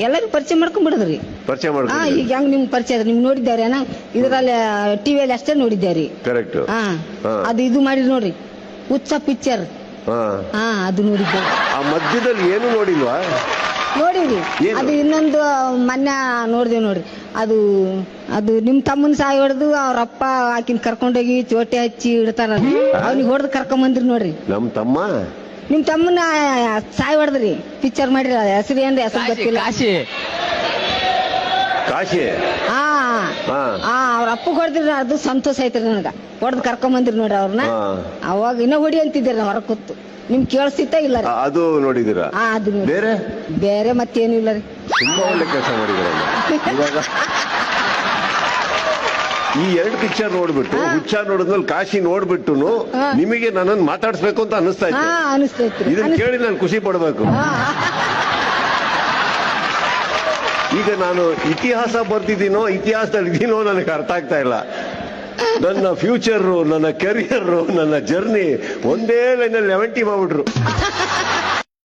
ಎಲ್ಲರಿಗೂ ಪರಿಚಯ ಮಾಡ್ಕೊಂಡ್ಬಿಡದ್ರಿ. ಪರಿಚಯ ಹಾ, ಮಾಡ್ಕೊಂಡು ಈಗ ಹೆಂಗ್ ನಿಮ್ ಪರಿಚಯ ಅದ, ನಿಮ್ ನೋಡಿದ್ದೇವ್ರೇನ ಇದ್ರಲ್ಲಿ ಟಿವಿಯಲ್ಲಿ ಅಷ್ಟೇ ನೋಡಿದ್ದೇವ್ರಿ. ಕರೆಕ್ಟ್. ಹಾ, ಹಾ. ಅದು ಇದು ಮಾಡಿರಿ ನೋಡ್ರಿ, ಹುಚ್ಚ ಪಿಕ್ಚರ್. ಹಾ, ಹಾ, ಅದು ನೋಡಿದ್ದೇವೆ. ಆ ಮಧ್ಯದಲ್ಲಿ ಏನು ನೋಡಿಲ್ವಾ? ನೋಡಿವ್ರಿ. ಏನು? ಅದು ಇನ್ನೊಂದು ಮೊನ್ನೆ ನೋಡಿದೇವ್ ನೋಡ್ರಿ. ಅದು ಅದು ನಿಮ್ ತಮ್ಮನ್ ಸಾಯಿ ಹೊಡೆದು ಅವ್ರ ಅಪ್ಪ ಆಕಿನ ಕರ್ಕೊಂಡೋಗಿ ಚೋಟೆ ಹಚ್ಚಿ ಇಡ್ತಾರ, ಅವ್ನಿಗೆ ಹೊಡೆದು ಕರ್ಕೊಂಡ್ ಬಂದ್ರಿ ನೋಡ್ರಿ. ನಮ್ ತಮ್ಮ ನಿಮ್ ತಮ್ಮನ ಸಾಯಿ ಹೊಡೆದ್ರಿ, ಪಿಕ್ಚರ್ ಮಾಡಿರ. ಹೆಸರು ಏನ್ರಿ, ಹೆಸರು ಗೊತ್ತಿಲ್ಲ. ಕಾಶಿ. ಹಾ, ಹಾ. ಅವ್ರ ಅಪ್ಪ ಹೊಡೆದ್ರಿ, ಅದು ಸಂತೋಷ ಐತ್ರಿ ನನಗ. ಹೊಡೆದ್ ಕರ್ಕೊಂಡ್ ಬಂದ್ರಿ ನೋಡ್ರಿ ಅವ್ರನ್ನ. ಹಾ. ಅವಾಗ ಇನ್ನ ಹೊಡಿ ಅಂತಿದ್ದೀರಿ ನಾವು ಹೊರ ಕೂತು. ನಿಮ್ ಕೇಳಿಸ್ತಿತ್ತ ಇಲ್ಲ ರೀ? ಅದು ನೋಡಿದೀರಾ? ಹಾ, ಅದು ನೋಡಿ. ಬೇರೆ ಬೇರೆ ಮತ್ತೇನು ಇಲ್ಲ ರೀ. ತುಂಬಾ ಒಳ್ಳೆ ಕೆಲಸ ಮಾಡಿದ್ರಲ್ಲ. ಇವಾಗ ಈ 2 ಪಿಕ್ಚರ್ ನೋಡ್ಬಿಟ್ಟು, ಹುಚ್ಚ ನೋಡಿದ್ಮೇಲೆ ಕಾಶಿ ನೋಡ್ಬಿಟ್ಟು ನಿಮಗೆ ನನ್ನನ್ನು ಮಾತಾಡ್ಸ್ಬೇಕು ಅಂತ ಅನಿಸ್ತಾ ಹಾ, ಇತ್ತು. ಅನಿಸ್ತೈತ್ರಿ. ಇದನ್ನ ಕೇಳಿ ನಾನು ಖುಷಿ ಪಡ್ಬೇಕು. ಈಗ ನಾನು ಇತಿಹಾಸ ಬರ್ತಿದ್ದೀನೋ ಇತಿಹಾಸದಲ್ಲಿ ಇದೀನೋ ನನಗೆ ಅರ್ಥ ಆಗ್ತಾ ಇಲ್ಲ. ನನ್ನ ಫ್ಯೂಚರ್, ನನ್ನ ಕೆರಿಯರ್, ನನ್ನ ಜರ್ನಿ ಒಂದೇ ಲೈನಲ್ಲಿ 70 ಮಾಡ್ಬಿಟ್ರು.